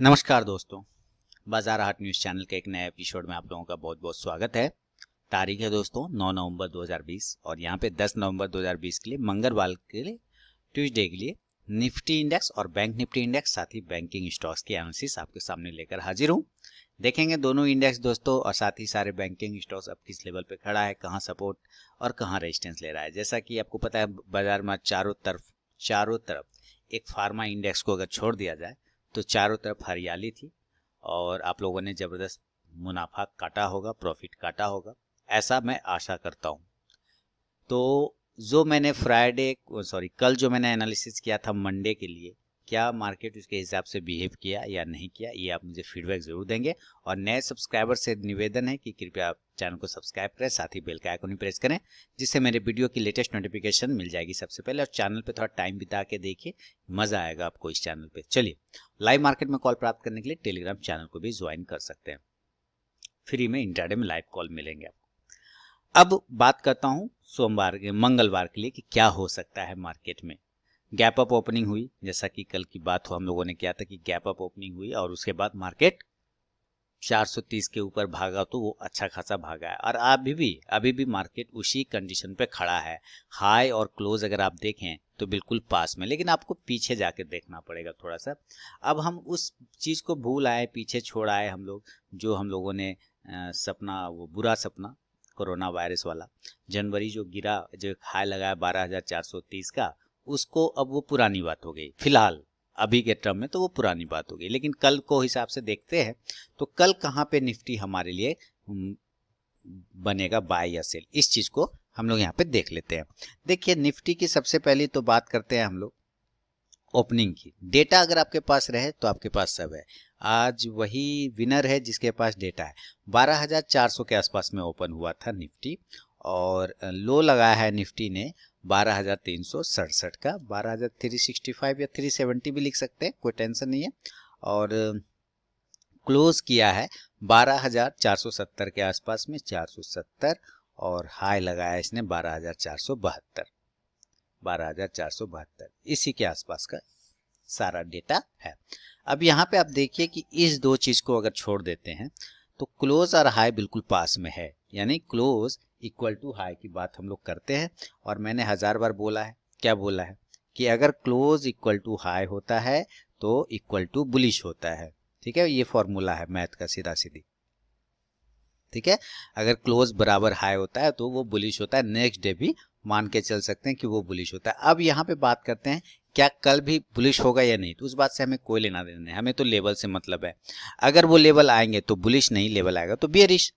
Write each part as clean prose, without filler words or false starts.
नमस्कार दोस्तों, बाजार हाट न्यूज़ चैनल के एक नए एपिसोड में आप लोगों का बहुत बहुत स्वागत है। तारीख है दोस्तों 9 नवंबर 2020 और यहाँ पे 10 नवंबर 2020 के लिए मंगलवार के लिए ट्यूसडे के लिए निफ्टी इंडेक्स और बैंक निफ्टी इंडेक्स साथ ही बैंकिंग स्टॉक्स की एनालिसिस आपके सामने लेकर हाजिर हूँ। देखेंगे दोनों इंडेक्स दोस्तों और साथ ही सारे बैंकिंग स्टॉक्स अब किस लेवल पे खड़ा है, कहाँ सपोर्ट और कहाँ रेजिस्टेंस ले रहा है। जैसा कि आपको पता है बाजार में चारों तरफ एक फार्मा इंडेक्स को अगर छोड़ दिया जाए तो चारों तरफ हरियाली थी और आप लोगों ने ज़बरदस्त मुनाफा काटा होगा, प्रॉफिट काटा होगा, ऐसा मैं आशा करता हूँ। तो जो मैंने कल जो मैंने एनालिसिस किया था मंडे के लिए, क्या मार्केट उसके हिसाब से बिहेव किया या नहीं किया, ये आप मुझे फीडबैक ज़रूर देंगे। और नए सब्सक्राइबर से निवेदन है कि कृपया आप चैनल को सब्सक्राइब करें, साथ ही बेल का आइकन प्रेस करें, जिससे मेरे वीडियो की लेटेस्ट नोटिफिकेशन मिल जाएगी सबसे पहले। और चैनल पे थोड़ा टाइम बिता के देखिए, मज़ा आएगा आपको इस चैनल पे। चलिए, लाइव मार्केट में कॉल प्राप्त करने के लिए टेलीग्राम चैनल को भी ज्वाइन कर सकते हैं, फ्री में इंट्राडे में लाइव कॉल मिलेंगे आपको। अब बात करता हूँ मंगलवार के लिए कि क्या हो सकता है मार्केट में। गैप अप ओपनिंग हुई, जैसा कि कल की बात हो हम लोगों ने किया था कि गैप अप ओपनिंग हुई और उसके बाद मार्केट 430 के ऊपर भागा, तो वो अच्छा खासा भागा है और अभी भी मार्केट उसी कंडीशन पे खड़ा है। हाई और क्लोज अगर आप देखें तो बिल्कुल पास में, लेकिन आपको पीछे जाके देखना पड़ेगा थोड़ा सा। अब हम उस चीज़ को भूल आए, पीछे छोड़ आए हम लोग, जो हम लोगों ने सपना, वो बुरा सपना कोरोना वायरस वाला, जनवरी जो गिरा, जो हाई लगाया 12,430 का, उसको अब वो पुरानी बात हो गई। फिलहाल अभी के टर्म में तो वो पुरानी बात हो गई, लेकिन कल को हिसाब से देखते हैं तो कल कहाँ पे निफ्टी हमारे लिए बनेगा बाय या सेल, इस चीज को हम लोग यहाँ पे देख लेते हैं। देखिए, निफ्टी की सबसे पहली तो बात करते हैं हम लोग ओपनिंग की। डेटा अगर आपके पास रहे तो आपके पास सब है। आज वही विनर है जिसके पास डेटा है। 12,400 के आसपास में ओपन हुआ था निफ्टी और लो लगाया है निफ्टी ने 12,367 का, 12,365 या 370 भी लिख सकते हैं, कोई टेंशन नहीं है। और क्लोज किया है 12,470 के आसपास में, 470, और हाई लगाया इसने 12,472 इसी के आसपास का सारा डेटा है। अब यहाँ पे आप देखिए कि इस दो चीज को अगर छोड़ देते हैं तो क्लोज और हाई बिल्कुल पास में है, यानी क्लोज इक्वल टू हाई की बात हम लोग करते हैं। और मैंने 1000 बार बोला है, क्या बोला है, कि अगर क्लोज इक्वल टू हाई होता है तो इक्वल टू बुलिश होता है। ठीक है, ये फॉर्मूला है मैथ का, सीधा सीधी। ठीक है, अगर क्लोज बराबर हाई होता है तो वो बुलिश होता है, नेक्स्ट डे भी मान के चल सकते हैं कि वो बुलिश होता है। अब यहाँ पे बात करते हैं क्या कल भी बुलिश होगा या नहीं, तो उस बात से हमें कोई लेना देना नहीं, हमें तो लेवल से मतलब है। अगर वो लेवल आएंगे तो बुलिश, नहीं लेवल आएगा तो बेयरिश।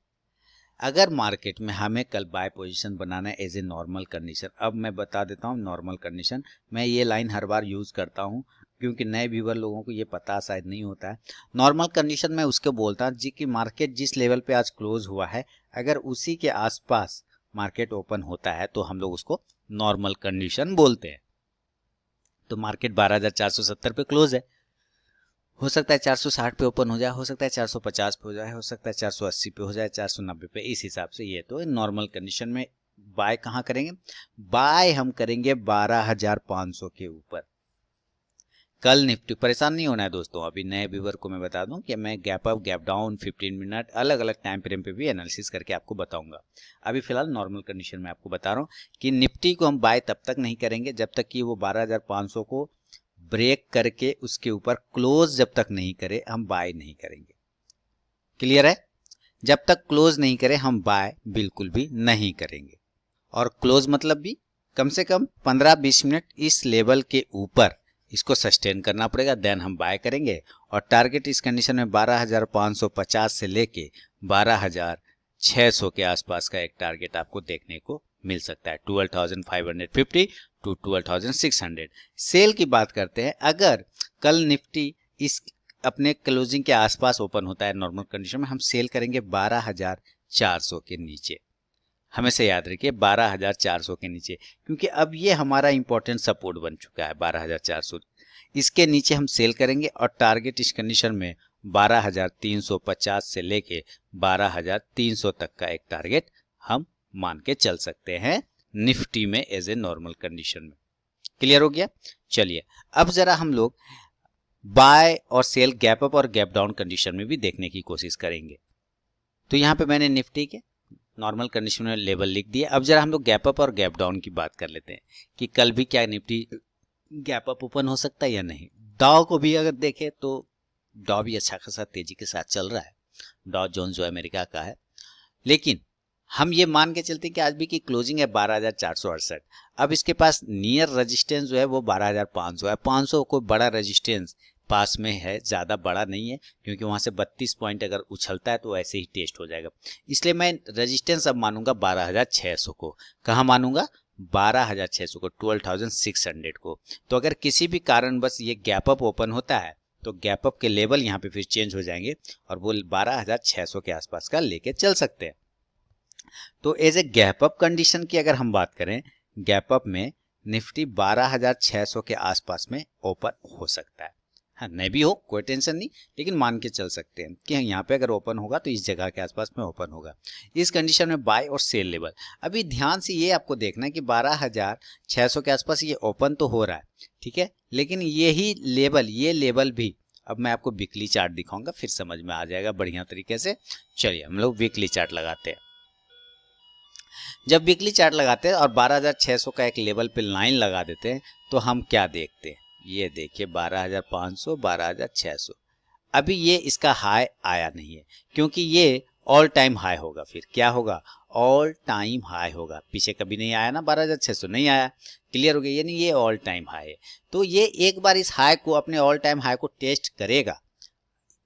अगर मार्केट में हमें कल बाय पोजीशन बनाना है एज ए नॉर्मल कंडीशन, अब मैं बता देता हूँ नॉर्मल कंडीशन, मैं ये लाइन हर बार यूज करता हूँ क्योंकि नए व्यूवर लोगों को ये पता शायद नहीं होता है। नॉर्मल कंडीशन में उसको बोलता हूँ जी कि मार्केट जिस लेवल पे आज क्लोज हुआ है, अगर उसी के आसपास मार्केट ओपन होता है तो हम लोग उसको नॉर्मल कंडीशन बोलते हैं। तो मार्केट 12,470 पे क्लोज है, हो सकता है 460 पे ओपन हो जाए, हो सकता है 450 पे हो जाए, हो सकता है 480 पे हो जाए, 490 पे, इस हिसाब से। ये तो नॉर्मल कंडीशन में बाय कहाँ करेंगे, बाय हम करेंगे 12,500 के ऊपर। कल निफ्टी, परेशान नहीं होना है दोस्तों, अभी नए व्यूवर को मैं बता दूं कि मैं gap up gap down 15 minute अलग अलग टाइम फ्रेम पे भी एनालिसिस करके आपको बताऊंगा। अभी फिलहाल नॉर्मल कंडीशन में आपको बता रहा हूँ कि निफ्टी को हम बाय तब तक नहीं करेंगे जब तक कि वो 12,500 को ब्रेक करके उसके ऊपर क्लोज जब तक नहीं करे हम बाय नहीं करेंगे। क्लियर है, जब तक क्लोज नहीं करे हम बाय बिल्कुल भी नहीं करेंगे। और क्लोज मतलब भी कम से कम 15-20 मिनट इस लेवल के ऊपर इसको सस्टेन करना पड़ेगा, देन हम बाय करेंगे। और टारगेट इस कंडीशन में 12,550 से लेके 12,600 के आसपास का एक टारगेट आपको देखने को मिल सकता है, 12,550 टू 12,600। सेल की बात करते हैं, अगर कल निफ्टी इस अपने क्लोजिंग के आसपास ओपन होता है नॉर्मल कंडीशन में, हम सेल करेंगे 12,400 के नीचे। हमेशा याद रखिए 12,400 के नीचे, क्योंकि अब ये हमारा इंपॉर्टेंट सपोर्ट बन चुका है 12,400। इसके नीचे हम सेल करेंगे और टारगेट इस कंडीशन में 12,350 से लेके 12,300 तक का एक टारगेट हम मान के चल सकते हैं निफ्टी में एज ए नॉर्मल कंडीशन में। क्लियर हो गया। चलिए अब जरा हम लोग बाय और सेल गैप अप और गैप डाउन कंडीशन में भी देखने की कोशिश करेंगे। तो यहाँ पे मैंने निफ्टी के नॉर्मल कंडीशन में लेवल लिख दिया। अब जरा हम लोग गैप अप और गैप डाउन की बात कर लेते हैं कि कल भी क्या निफ्टी गैप अप ओपन हो सकता है या नहीं। डाउ को भी अगर देखें तो डाउ भी अच्छा खासा तेजी के साथ चल रहा है, डाउ जोन्स जो अमेरिका का है। लेकिन हम ये मान के चलते हैं कि आज भी की क्लोजिंग है 12,468। अब इसके पास नियर रेजिस्टेंस जो है वो 12,500 है। 500 कोई बड़ा रेजिस्टेंस पास में है, ज़्यादा बड़ा नहीं है, क्योंकि वहाँ से 32 पॉइंट अगर उछलता है तो ऐसे ही टेस्ट हो जाएगा। इसलिए मैं रेजिस्टेंस अब मानूंगा 12,600 को। कहाँ मानूंगा? 12,600 को, 12,600 को। तो अगर किसी भी कारण बस ये गैप अप ओपन होता है तो गैप अप के लेवल यहाँ पे फिर चेंज हो जाएंगे और वो 12,600 के आसपास का लेके चल सकते हैं। तो as a gap up condition की अगर हम बात करें, गैप अप में निफ्टी 12,600 के आसपास में ओपन हो सकता है। हाँ, नहीं भी हो कोई टेंशन नहीं, लेकिन मान के चल सकते हैं कि यहाँ पे अगर ओपन होगा तो इस जगह के आसपास में ओपन होगा। इस कंडीशन में बाय और सेल लेवल अभी ध्यान से ये आपको देखना है कि 12,600 के आसपास ये ओपन तो हो रहा है, ठीक है, लेकिन यही लेवल, ये लेवल भी, अब मैं आपको वीकली चार्ट दिखाऊंगा फिर समझ में आ जाएगा बढ़िया तरीके से। चलिए हम लोग वीकली चार्ट लगाते हैं। जब वीकली चार्ट लगाते हैं और 12,600 का एक लेवल पे लाइन लगा देते हैं तो हम क्या देखते हैं, ये देखिए 12,500, 12,600। अभी ये इसका हाई आया नहीं है, क्योंकि ये ऑल टाइम हाई होगा। फिर क्या होगा? ऑल टाइम हाई होगा। पीछे कभी नहीं आया ना, 12,600 नहीं आया, क्लियर हो गया, यानी ये ऑल टाइम हाई है। तो ये एक बार इस हाई को, अपने ऑल टाइम हाई को टेस्ट करेगा।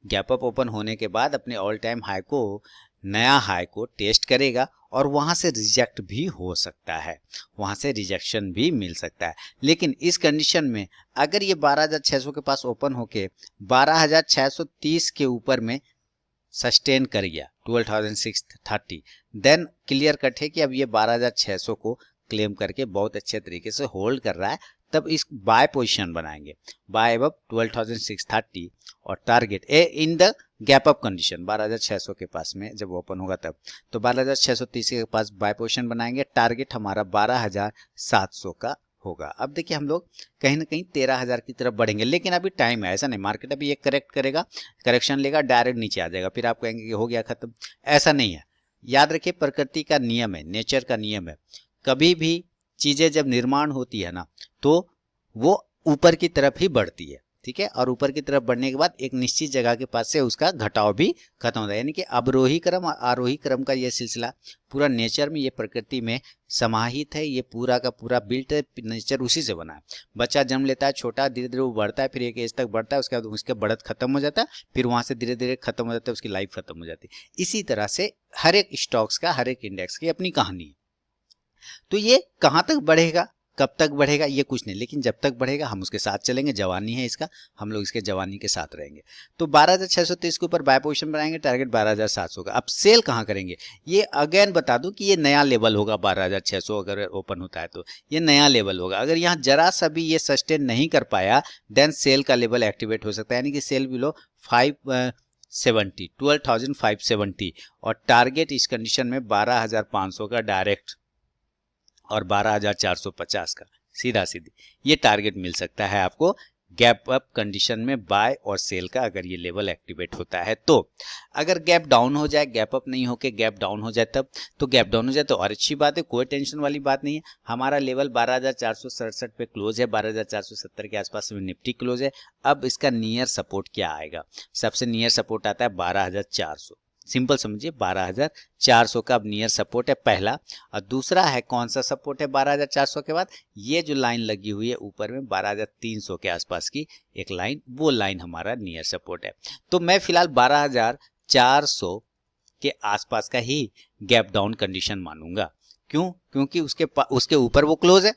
गैप अप ओपन होने के बाद अपने ऑल टाइम हाई को, नया हाई को टेस्ट करेगा और वहां से रिजेक्ट भी हो सकता है, वहां से रिजेक्शन भी मिल सकता है। लेकिन इस कंडीशन में अगर ये 12,600 के पास ओपन होके 12,630 के ऊपर में सस्टेन कर गया, 12,630, देन क्लियर कट है कि अब ये 12,600 को क्लेम करके बहुत अच्छे तरीके से होल्ड कर रहा है। तब इस बाय पोजीशन बनाएंगे, बाय अब 12,630 और target A in the gap up condition 12,600 के पास में जब ओपन होगा तब, तो 12,630 के पास बाय पोजीशन बनाएंगे। टारगेट हमारा 12,700 का होगा। अब देखिए हम लोग कहीं ना कहीं 13,000 की तरफ बढ़ेंगे, लेकिन अभी टाइम है, ऐसा नहीं मार्केट अभी एक करेक्ट करेगा, करेक्शन लेगा, डायरेक्ट नीचे आ जाएगा, फिर आप कहेंगे कि हो गया खत्म। ऐसा नहीं है, याद रखिए प्रकृति का नियम है, नेचर का नियम है। कभी भी चीजें जब निर्माण होती है ना तो वो ऊपर की तरफ ही बढ़ती है, ठीक है, और ऊपर की तरफ बढ़ने के बाद एक निश्चित जगह के पास से उसका घटाव भी खत्म होता है। यानी कि अवरोही क्रम और आरोही क्रम का ये सिलसिला पूरा नेचर में, ये प्रकृति में समाहित है, ये पूरा का पूरा बिल्ट है, नेचर उसी से बना है। बच्चा जन्म लेता है छोटा, धीरे धीरे वो बढ़ता है, फिर एक एज तक बढ़ता है, उसके बाद उसका बढ़त खत्म हो जाता है, फिर वहां से धीरे धीरे खत्म हो जाता है, उसकी लाइफ खत्म हो जाती है। इसी तरह से हर एक स्टॉक्स का, हर एक इंडेक्स की अपनी कहानी है। तो ये कहाँ तक बढ़ेगा, कब तक बढ़ेगा, ये कुछ नहीं, लेकिन जब तक बढ़ेगा हम उसके साथ चलेंगे, जवानी है इसका, हम लोग इसके जवानी के साथ रहेंगे। तो 12,630 के ऊपर बाय पोजीशन बनाएंगे, टारगेट 12,700 का। अब सेल कहाँ करेंगे, ये अगेन बता दूं कि ये नया लेवल होगा 12,600 अगर ओपन होता है तो ये नया लेवल होगा। अगर यहाँ जरा सा भी ये सस्टेन नहीं कर पाया देन सेल का लेवल एक्टिवेट हो सकता है, यानी कि सेल बिलो 12,570 और टारगेट इस कंडीशन में 12,500 का डायरेक्ट और 12,450 का सीधा सीधी ये टारगेट मिल सकता है आपको गैप अप कंडीशन में बाय और सेल का, अगर ये लेवल एक्टिवेट होता है तो। अगर गैप डाउन हो जाए, गैप अप नहीं होके गैप डाउन हो जाए तब, तो गैप डाउन हो जाए तो और अच्छी बात है, कोई टेंशन वाली बात नहीं है। हमारा लेवल 12,467 पे क्लोज है, 12,470 के आसपास में निफ्टी क्लोज है। अब इसका नियर सपोर्ट क्या आएगा, सबसे नियर सपोर्ट आता है 12,400, सिंपल समझिए 12,400 का अब नियर सपोर्ट है पहला। और दूसरा है कौन सा सपोर्ट है 12,400 के बाद, ये जो लाइन लगी हुई है ऊपर में 12,300 के आसपास की एक लाइन, वो लाइन हमारा नियर सपोर्ट है। तो मैं फिलहाल 12,400 के आसपास का ही गैप डाउन कंडीशन मानूंगा। क्यों? क्योंकि उसके ऊपर वो क्लोज है,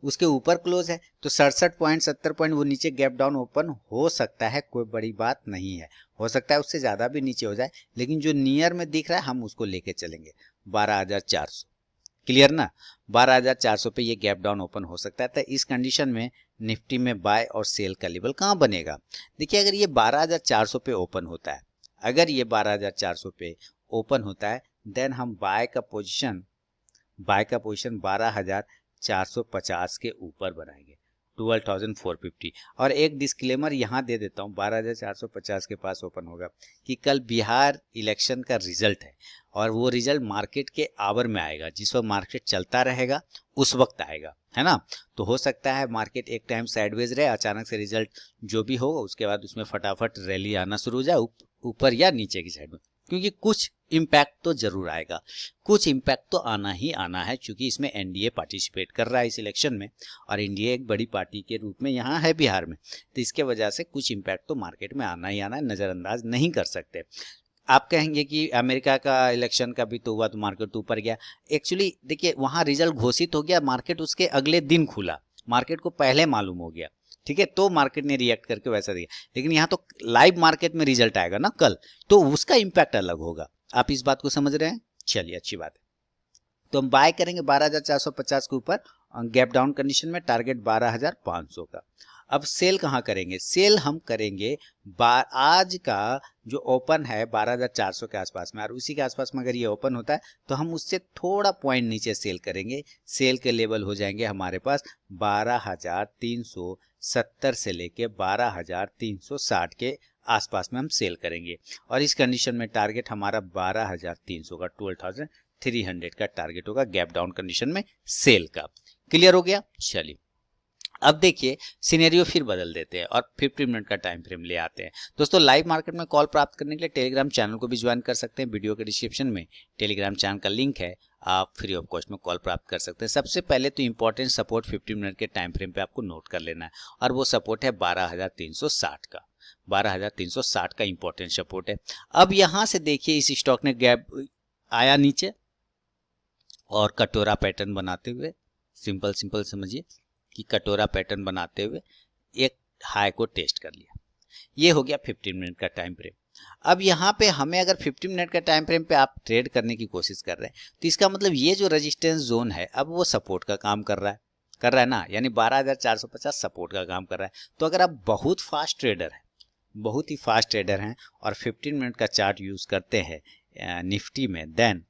उसके ऊपर क्लोज है, तो 67 पॉइंट 70 पॉइंट वो नीचे गैप डाउन ओपन हो सकता है, कोई बड़ी बात नहीं है, हो सकता है उससे ज्यादा भी नीचे हो जाए, लेकिन जो नियर में दिख रहा है हम उसको लेके चलेंगे 12,400, क्लियर ना। 12,400 पे ये गैप डाउन ओपन हो सकता है। तो इस कंडीशन में निफ्टी में बाय और सेल का लेवल कहाँ बनेगा, देखिए अगर ये 12,400 पे ओपन होता है, अगर ये 12,400 पे ओपन होता है देन हम बाय का पोजीशन 12,450 के ऊपर बनाएंगे। 12,450। और एक डिस्क्लेमर यहाँ दे देता हूँ, 12,450 के पास ओपन होगा कि कल बिहार इलेक्शन का रिजल्ट है और वो रिजल्ट मार्केट के आवर में आएगा, जिस वक्त मार्केट चलता रहेगा उस वक्त आएगा, है ना। तो हो सकता है मार्केट एक टाइम साइडवेज रहे, अचानक से रिजल्ट जो भी होगा उसके बाद उसमें फटाफट रैली आना शुरू हो जाए ऊपर या नीचे की साइड में, क्योंकि कुछ इम्पैक्ट तो जरूर आएगा, कुछ इम्पैक्ट तो आना ही आना है, क्योंकि इसमें एनडीए पार्टिसिपेट कर रहा है इस इलेक्शन में और एनडीए एक बड़ी पार्टी के रूप में यहाँ है बिहार में, तो इसके वजह से कुछ इम्पैक्ट तो मार्केट में आना ही आना है, नज़रअंदाज नहीं कर सकते। आप कहेंगे कि अमेरिका का इलेक्शन का भी तो हुआ तो मार्केट तो ऊपर गया। एक्चुअली देखिए, वहाँ रिजल्ट घोषित हो गया, मार्केट उसके अगले दिन खुला, मार्केट को पहले मालूम हो गया, ठीक है, तो मार्केट ने रिएक्ट करके वैसा दिया। लेकिन यहाँ तो लाइव मार्केट में रिजल्ट आएगा ना कल, तो उसका इम्पैक्ट अलग होगा। आप इस बात को समझ रहे हैं? चलिए, अच्छी बात है। तो हम बाय करेंगे 12,450 के ऊपर, गैप डाउन कंडीशन में, टारगेट 12,500 का। अब सेल कहाँ करेंगे? सेल हम करेंगे आज का जो ओपन है 12,400 के आसपास में, और उसी के आसपास में अगर ये ओपन होता है तो हम उससे थोड़ा पॉइंट नीचे सेल करेंगे। सेल के लेवल हो जाएंगे हमारे पास 12,370 से लेके 12,360 के आसपास में हम सेल करेंगे, और इस कंडीशन में टारगेट हमारा 12,300 का, 12,300 का टारगेट होगा गैप डाउन कंडीशन में सेल का। क्लियर हो गया? चलिए, अब देखिए सिनेरियो फिर बदल देते हैं और 50 मिनट का टाइम फ्रेम ले आते हैं। दोस्तों, लाइव मार्केट में कॉल प्राप्त करने के लिए टेलीग्राम चैनल को भी ज्वाइन कर सकते हैं। वीडियो के डिस्क्रिप्शन में टेलीग्राम चैनल का लिंक है, आप फ्री ऑफ कॉस्ट में कॉल प्राप्त कर सकते हैं। सबसे पहले तो इंपॉर्टेंट सपोर्ट 50 मिनट के टाइम फ्रेम पे आपको नोट कर लेना है, और वो सपोर्ट है 12,360 का। 12,360 का इंपॉर्टेंट सपोर्ट है। अब यहां से देखिए, इस स्टॉक ने गैप आया नीचे और कटोरा पैटर्न बनाते हुए, सिंपल समझिए कि कटोरा पैटर्न बनाते हुए एक हाई को टेस्ट कर लिया। ये हो गया 15 मिनट का टाइम फ्रेम। अब यहाँ पे हमें अगर 15 मिनट का टाइम फ्रेम पे आप ट्रेड करने की कोशिश कर रहे हैं, तो इसका मतलब ये जो रेजिस्टेंस जोन है अब वो सपोर्ट का काम कर रहा है ना, यानी 12,450 सपोर्ट का काम कर रहा है। तो अगर आप बहुत फास्ट ट्रेडर हैं, बहुत ही फास्ट ट्रेडर हैं और 15 मिनट का चार्ट यूज करते हैं निफ्टी में, देन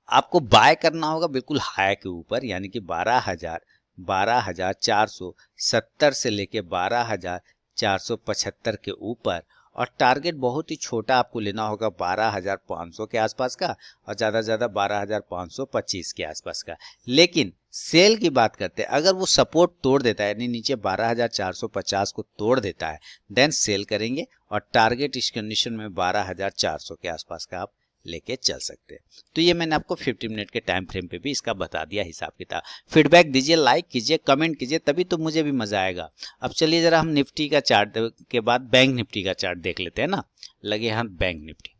आपको बाय करना होगा बिल्कुल हाई के ऊपर, यानी कि 12,470 से लेके 12,475 के ऊपर, और टारगेट बहुत ही छोटा आपको लेना होगा 12,500 के आसपास का, और ज़्यादा से ज़्यादा 12,525 के आसपास का। लेकिन सेल की बात करते हैं, अगर वो सपोर्ट तोड़ देता है, यानी नीचे 12,450 को तोड़ देता है, देन सेल करेंगे, और टारगेट इस कंडीशन में 12,400 के आसपास का आप लेके चल सकते हैं। तो ये मैंने आपको 50 मिनट के टाइम फ्रेम पे भी इसका बता दिया हिसाब किताब। फीडबैक दीजिए, लाइक कीजिए, कमेंट कीजिए, तभी तो मुझे भी मजा आएगा। अब चलिए जरा हम निफ्टी का चार्ट के बाद बैंक निफ्टी का चार्ट देख लेते हैं ना। लगे हम बैंक निफ्टी,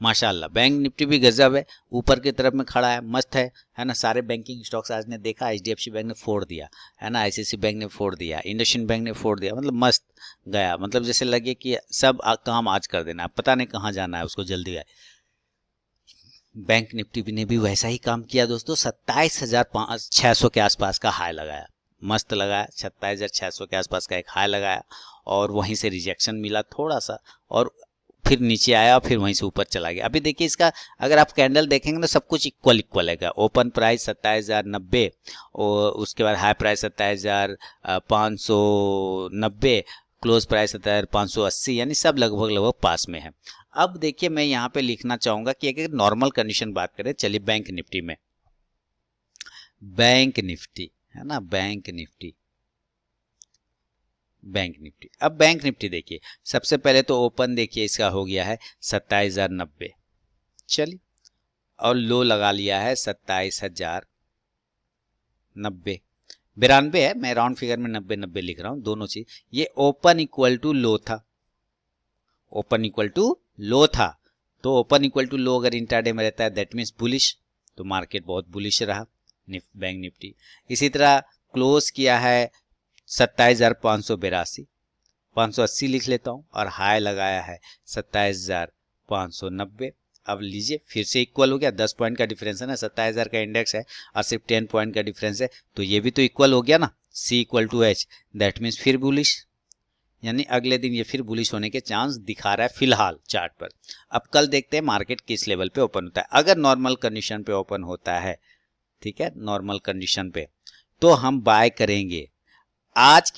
माशाल्लाह बैंक निफ्टी भी गजब है, ऊपर की तरफ में खड़ा है, मस्त है ना। सारे बैंकिंग स्टॉक्स आज ने देखा, एचडीएफसी बैंक ने फोड़ दिया है ना, आईसीआईसी बैंक ने फोड़ दिया, इंडसइंड बैंक ने फोड़ दिया, मतलब मस्त गया, मतलब जैसे लगे कि सब काम आज कर देना, पता नहीं कहाँ जाना है उसको, जल्दी आए। बैंक निफ्टी ने भी वैसा ही काम किया दोस्तों, 27,600 के आसपास का हाई लगाया, मस्त लगाया, 27,600 के आसपास का एक हाई लगाया, और वहीं से रिजेक्शन मिला थोड़ा सा, और फिर नीचे आया, फिर वहीं से ऊपर चला गया। अभी देखिए इसका अगर आप कैंडल देखेंगे तो सब कुछ इक्वल है। ओपन प्राइस 27,090, और उसके बाद हाई प्राइस 27,590, क्लोज प्राइस 27,580, यानी सब लगभग पास में है। अब देखिए मैं यहाँ पे लिखना चाहूंगा कि अगर नॉर्मल कंडीशन बात करें, चलिए बैंक निफ्टी में, बैंक निफ्टी है ना, बैंक निफ्टी। अब बैंक निफ्टी देखिए, सबसे पहले तो ओपन देखिए इसका हो गया है 27,090, चलिए, और लो लगा लिया है 27,090, 92 है, मैं राउंड फिगर में 90 लिख रहा हूं, दोनों चीज। ये ओपन इक्वल टू लो था, ओपन इक्वल टू लो था, तो ओपन इक्वल टू लो अगर इंट्राडे में रहता है दैट मीन्स बुलिश, तो मार्केट बहुत बुलिश रहा बैंक निफ्टी। इसी तरह क्लोज किया है 27,582, 580 लिख लेता हूं, और हाई लगाया है 27,590। अब लीजिए फिर से इक्वल हो गया, 10 पॉइंट का डिफरेंस है ना, 27,000 का इंडेक्स है और सिर्फ 10 पॉइंट का डिफरेंस है, तो ये भी तो इक्वल हो गया ना, C equal to H, that means फिर बुलिश, यानी अगले दिन ये फिर बुलिश होने के चांस दिखा रहा है फिलहाल चार्ट पर। अब कल देखते हैं मार्केट किस लेवल पे ओपन होता है। अगर नॉर्मल कंडीशन पे ओपन होता है, ठीक है, नॉर्मल कंडीशन पे, तो हम बाय करेंगे। आज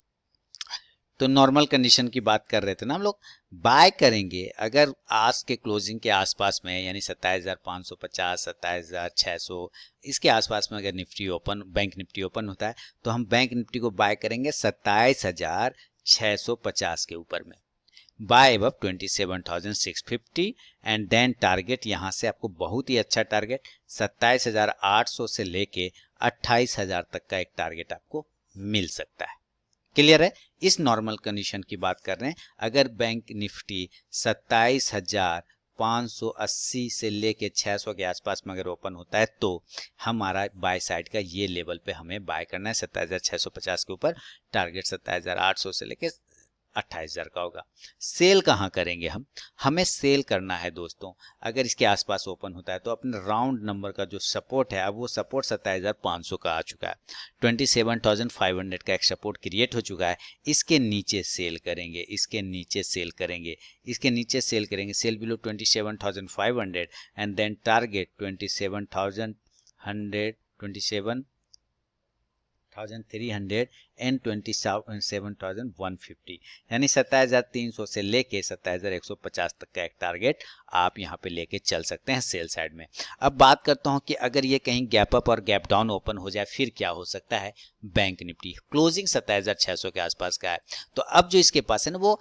तो नॉर्मल कंडीशन की बात कर रहे थे ना हम लोग, बाय करेंगे अगर आज के क्लोजिंग के आसपास में, यानी 27,550, 27,600 इसके आसपास में अगर Nifty open, bank Nifty open होता है, तो हम बैंक निफ्टी को बाय करेंगे 27,650 के ऊपर में, बाय अब 27,650 एंड देन टारगेट यहाँ से आपको बहुत ही अच्छा टारगेट 27,800 से लेके 28,000 तक का एक टारगेट आपको मिल सकता है। क्लियर है? इस नॉर्मल कंडीशन की बात कर रहे हैं। अगर बैंक निफ्टी 27,580 से लेके 600 के आसपास में अगर ओपन होता है, तो हमारा बाय साइड का ये लेवल पे हमें बाय करना है 27,650 के ऊपर, टारगेट 27,800 से लेके 28,000 का होगा। सेल कहाँ करेंगे हम? हमें सेल करना है दोस्तों, अगर इसके आसपास ओपन होता है तो अपने राउंड नंबर का जो सपोर्ट है, अब वो सपोर्ट 27,500 का आ चुका है, 27,500 का एक सपोर्ट क्रिएट हो चुका है। इसके नीचे सेल करेंगे, इसके नीचे सेल करेंगे, इसके नीचे सेल करेंगे, sell below 27,500 and then target 27,300 and 27,150, यानी 27,300 से लेके 27,150 तक का एक टारगेट आप यहाँ पे लेके चल सकते हैं सेल साइड में। अब बात करता हूँ कि अगर ये कहीं गैप अप और गैप डाउन ओपन हो जाए, फिर क्या हो सकता है। बैंक निफ्टी क्लोजिंग 27,600 के आसपास का है, तो अब जो इसके पास है ना, वो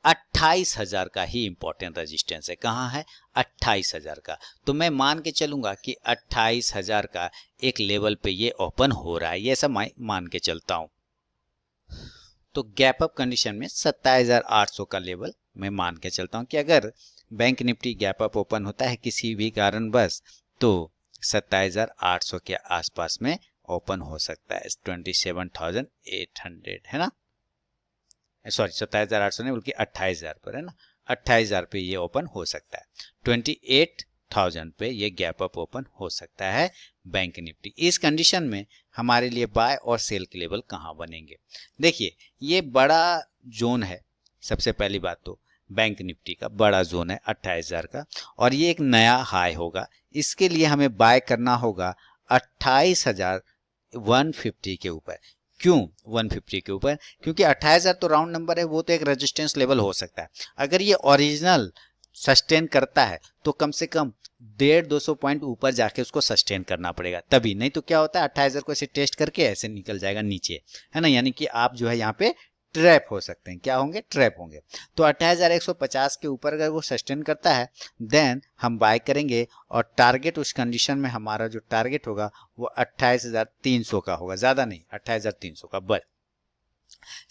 28,000 का ही इंपॉर्टेंट रेजिस्टेंस है। कहाँ है? 28,000 का। तो मैं मान के चलूंगा कि 28,000 का एक लेवल पे ये ओपन हो रहा है, ये सब मैं मान के चलता हूं। तो गैप अप कंडीशन में 27,800 का लेवल मैं मान के चलता हूं कि अगर bank Nifty gap up open होता है किसी भी कारणवश, तो 27,800 के आसपास में ओपन हो सकता है। 27,800 है ना, सॉरी 27,800 नहीं बल्कि 28,000 पर है ना, 28,000 पे ये ओपन हो सकता है। 28,000 पे ये गैप अप ओपन हो सकता है बैंक निफ्टी। इस कंडीशन में हमारे लिए बाय और सेल के लेवल कहाँ बनेंगे? देखिए, ये बड़ा जोन है। सबसे पहली बात तो बैंक निफ्टी का बड़ा जोन है 28,000 का, और ये एक नया हाई होगा। इसके लिए हमें बाय करना होगा 28,150 के ऊपर। क्यों 150 के ऊपर? क्योंकि 28,000 तो राउंड नंबर है, वो तो एक रेजिस्टेंस लेवल हो सकता है। अगर ये ओरिजिनल सस्टेन करता है तो कम से कम 150-200 पॉइंट ऊपर जाके उसको सस्टेन करना पड़ेगा, तभी। नहीं तो क्या होता है, 28,000 को ऐसे टेस्ट करके ऐसे निकल जाएगा नीचे, है ना, यानी कि आप जो है यहाँ पे ट्रैप हो सकते हैं। क्या होंगे? ट्रैप होंगे। तो 28,150 के ऊपर अगर वो सस्टेन करता है, देन हम बाय करेंगे, और टारगेट उस कंडीशन में हमारा जो टारगेट होगा वो 28,300 का होगा, ज्यादा नहीं, 28,300 का। बस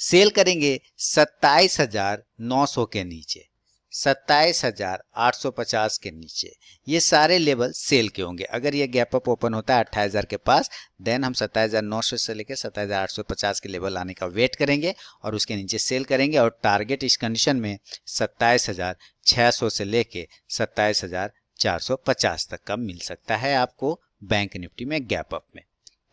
सेल करेंगे 27,900 के नीचे, 27,850 के नीचे। ये सारे लेवल सेल के होंगे। अगर ये गैप अप ओपन होता है 28,000 के पास, देन हम 27,900 से लेकर 27,850 के लेवल आने का वेट करेंगे और उसके नीचे सेल करेंगे, और टारगेट इस कंडीशन में 27,600 से लेके 27,450 तक का मिल सकता है आपको बैंक निफ्टी में गैप अप में।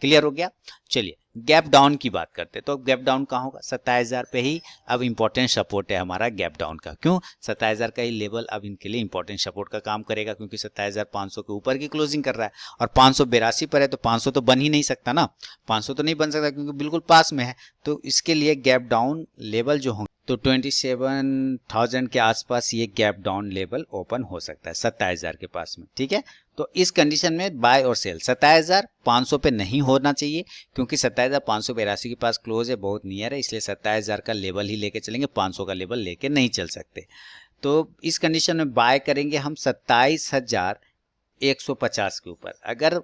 क्लियर हो गया? चलिए गैप डाउन की बात करते हैं। तो गैप डाउन कहाँ होगा? 27,000 पे ही अब इंपॉर्टेंट सपोर्ट है हमारा गैप डाउन का। क्यों? 27,000 का ही लेवल अब इनके लिए इंपॉर्टेंट सपोर्ट का काम करेगा, क्योंकि 27,500 के ऊपर की क्लोजिंग कर रहा है, और 582 पर है, तो 500 तो बन ही नहीं सकता ना, 500 तो नहीं बन सकता क्योंकि बिल्कुल पास में है। तो इसके लिए गैप डाउन लेवल जो होंगे, तो 27,000 के आसपास ये गैप डाउन लेवल ओपन हो सकता है 27,000 के पास में। ठीक है, तो इस कंडीशन में बाय और सेल 27,500 पे नहीं होना चाहिए, क्योंकि 27,582 के पास क्लोज है, बहुत नियर है, इसलिए 27,000 का लेवल ही लेके चलेंगे, 500 का लेवल लेके नहीं चल सकते। तो इस कंडीशन में बाय करेंगे हम 27,150 के ऊपर। अगर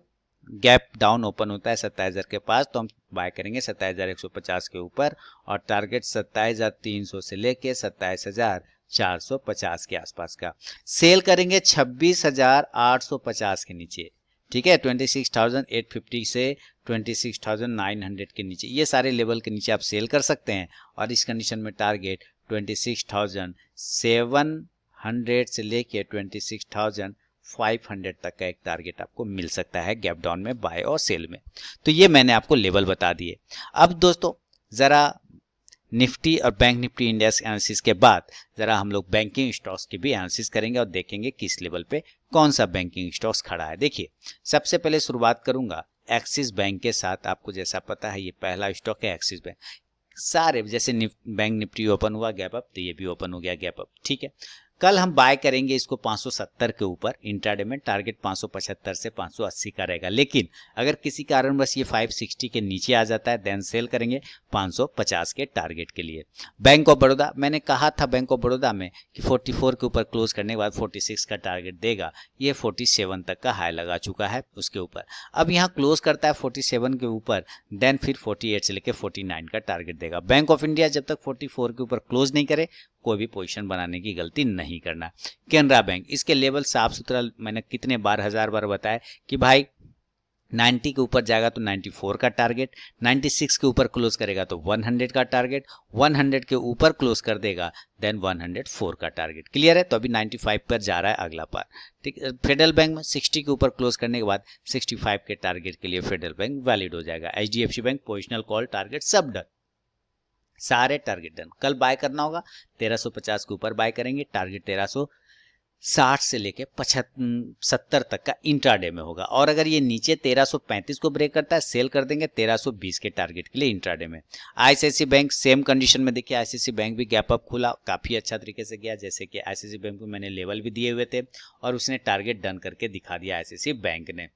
गैप डाउन ओपन होता है 27,000 के पास, तो हम बाय करेंगे 27,150 के ऊपर, और टारगेट 27,300 से लेके 27,450 के आसपास का। सेल करेंगे 26,850 के नीचे। ठीक है, 26,850 से 26,900 के नीचे, ये सारे लेवल के नीचे आप सेल कर सकते हैं, और इस कंडीशन में टारगेट 26,700 से लेके 26,500 तक का एक टारगेट आपको मिल सकता है गैप डाउन में बाय और सेल में। तो ये मैंने आपको लेवल बता दिए। अब दोस्तों जरा निफ्टी और बैंक निफ्टी इंडेक्स एनालिसिस के बाद जरा हम लोग बैंकिंग स्टॉक्स की भी एनालिसिस करेंगे और देखेंगे किस लेवल पे कौन सा बैंकिंग स्टॉक्स खड़ा है। देखिए, सबसे पहले शुरुआत करूंगा एक्सिस बैंक के साथ, आपको जैसा पता है ये पहला स्टॉक है एक्सिस बैंक। सारे जैसे बैंक निफ्टी ओपन हुआ गैप अप, तो ये भी ओपन हो गया गैप अप, ठीक है। कल हम बाय करेंगे इसको 570 के ऊपर इंट्राडे में, टारगेट 575 से 580 का रहेगा। लेकिन अगर किसी कारणवश ये 560 के नीचे आ जाता है देन सेल करेंगे 550 के टारगेट के लिए। बैंक ऑफ बड़ौदा, मैंने कहा था बैंक ऑफ बड़ौदा में कि 44 के ऊपर क्लोज करने के बाद 46 का टारगेट देगा, ये 47 तक का हाई लगा चुका है उसके ऊपर। अब यहाँ क्लोज करता है 47 के ऊपर, देन फिर 48 से लेकर 49 का टारगेट देगा। बैंक ऑफ इंडिया जब तक 44 के ऊपर क्लोज नहीं करे कोई भी पोजीशन बनाने की गलती नहीं करना। कैनरा बैंक, इसके लेवल साफ सुथरा मैंने कितने बार, 1000 बार बताया कि भाई 90 के ऊपर जाएगा तो 94 का टारगेट, 96 के ऊपर क्लोज करेगा तो 100 का टारगेट, 100 के ऊपर क्लोज कर देगा देन 104 का टारगेट। क्लियर है? तो अभी 95 पर जा रहा है अगला पार, ठीक। फेडरल बैंक में 60 के ऊपर क्लोज करने के बाद 65 के टारगेट के लिए फेडरल बैंक वैलिड हो जाएगा। HDFC bank positional call target सब डन, सारे टारगेट डन। कल बाय करना होगा 1350 के ऊपर बाय करेंगे, टारगेट 1360 से लेके 70 तक का इंट्राडे में होगा। और अगर ये नीचे 1335 को ब्रेक करता है सेल कर देंगे 1320 के टारगेट के लिए इंट्राडे में। ICICI बैंक सेम कंडीशन में, देखिए ICICI बैंक भी गैप अप खुला, काफी अच्छा तरीके से गया। जैसे कि ICICI बैंक को मैंने लेवल भी दिए हुए थे और उसने टारगेट डन करके दिखा दिया ICICI बैंक ने।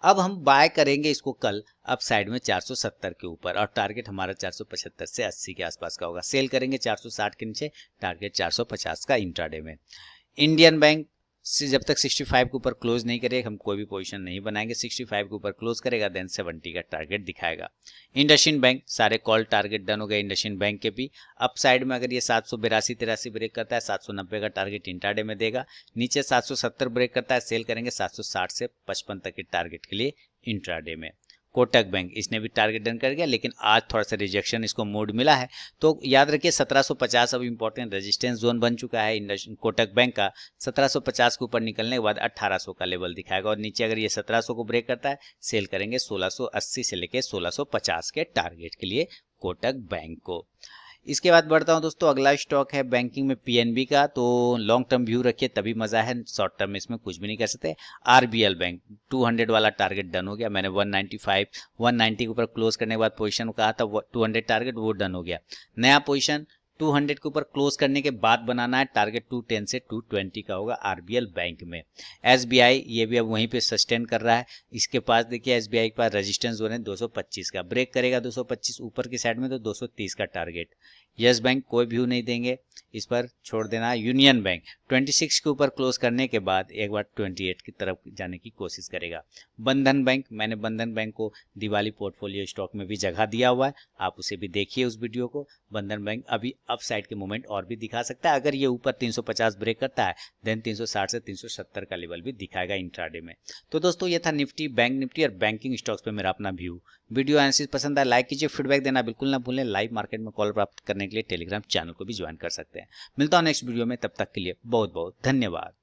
अब हम बाय करेंगे इसको कल अप साइड में 470 के ऊपर, और टारगेट हमारा 475 से 80 के आसपास का होगा। सेल करेंगे 460 के नीचे, टारगेट 450 का इंट्राडे में। इंडियन बैंक से जब तक 65 के ऊपर क्लोज नहीं करेगा हम कोई भी पोजीशन नहीं बनाएंगे। 65 के ऊपर क्लोज करेगा देन 70 का टारगेट दिखाएगा। इंडसइंड बैंक, सारे कॉल टारगेट डन हो गए इंडसइंड बैंक के भी। अप साइड में अगर ये 782-83 ब्रेक करता है 790 का टारगेट इंट्राडे में देगा। नीचे 770 ब्रेक करता है सेल करेंगे 760 से 55 तक के टारगेट के लिए इंट्राडे में। कोटक बैंक, इसने भी टारगेट डन कर गया लेकिन आज थोड़ा सा रिजेक्शन इसको मोड मिला है, तो याद रखिए 1750 अब इंपॉर्टेंट रेजिस्टेंस जोन बन चुका है कोटक बैंक का। 1750 के ऊपर निकलने के बाद 1800 का लेवल दिखाएगा, और नीचे अगर ये 1700 को ब्रेक करता है सेल करेंगे 1680 से लेके 1650 के टारगेट के लिए कोटक बैंक को। इसके बाद बढ़ता हूं दोस्तों, अगला स्टॉक है बैंकिंग में PNB का। तो लॉन्ग टर्म व्यू रखिए तभी मजा है, शॉर्ट टर्म में इसमें कुछ भी नहीं कर सकते। RBL बैंक 200 वाला टारगेट डन हो गया, मैंने 190 के ऊपर क्लोज करने के बाद पोजीशन कहा था 200 टारगेट, वो डन हो गया। नया पोजीशन 200 के ऊपर क्लोज करने के बाद बनाना है, टारगेट 210 से 220 का होगा RBL बैंक में। SBI ये भी अब वहीं पे सस्टेन कर रहा है, इसके पास देखिए SBI के पास रेजिस्टेंस जोन है 225 का, ब्रेक करेगा 225 ऊपर की साइड में तो 230 का टारगेट। यस बैंक कोई व्यू नहीं देंगे, इस पर छोड़ देना। यूनियन बैंक 26 के ऊपर क्लोज करने के बाद एक बार 28 की तरफ जाने की कोशिश करेगा। बंधन बैंक, मैंने बंधन बैंक को दिवाली पोर्टफोलियो स्टॉक में भी जगह दिया हुआ है, आप उसे भी देखिए उस वीडियो को। बंधन बैंक अभी अप साइड के मूवमेंट और भी दिखा सकता है, अगर ये ऊपर 350 ब्रेक करता है देन 360 से 370 का लेवल भी दिखाएगा इंट्राडे में। तो दोस्तों ये था निफ्टी, बैंक निफ्टी और बैंकिंग स्टॉक्स पे मेरा अपना व्यू। वीडियो एनालिसिस पसंद आया लाइक कीजिए, फीडबैक देना बिल्कुल ना भूलें। लाइव मार्केट में कॉल प्राप्त करने के लिए टेलीग्राम चैनल को भी ज्वाइन कर सकते हैं। मिलता हूं नेक्स्ट वीडियो में, तब तक के लिए बहुत बहुत धन्यवाद।